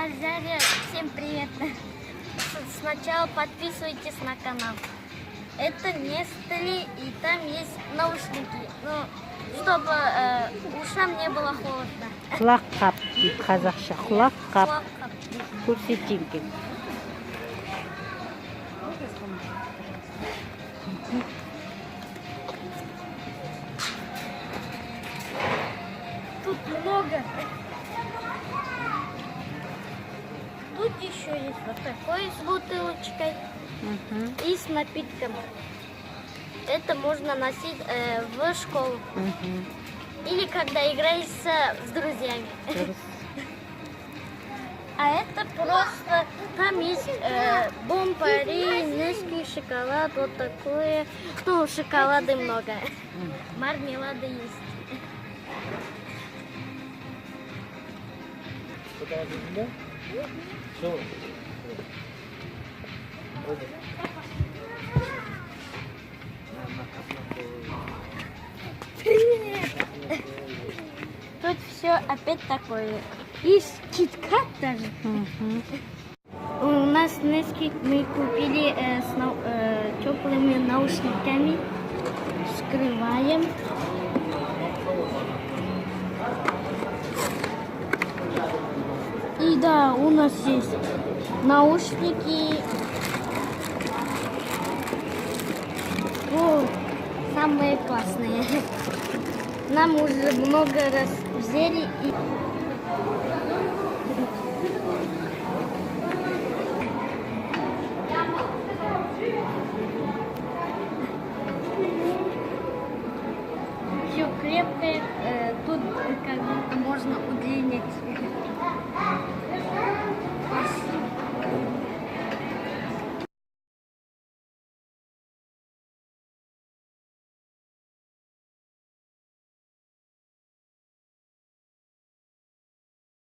Мазяре, всем привет. Сначала подписывайтесь на канал. Это Нестли, и там есть наушники. Ну, чтобы ушам не было холодно. Құлақ қап дейді қазақша. Құлақ қап. Құлақ қап. Көрсетейін кел. Тут много. Тут еще есть вот такой с бутылочкой и с напитком. Это можно носить в школу. Или когда играешь с друзьями. А это просто, там есть бомбари, низкий шоколад, вот такое. Ну, шоколады много. Мармелады есть. Тут все опять такое. Есть киткат даже. У нас Несквик мы купили с теплыми наушниками. Скрываем. И да, у нас есть наушники. О, самые классные. Нам уже много раз взяли и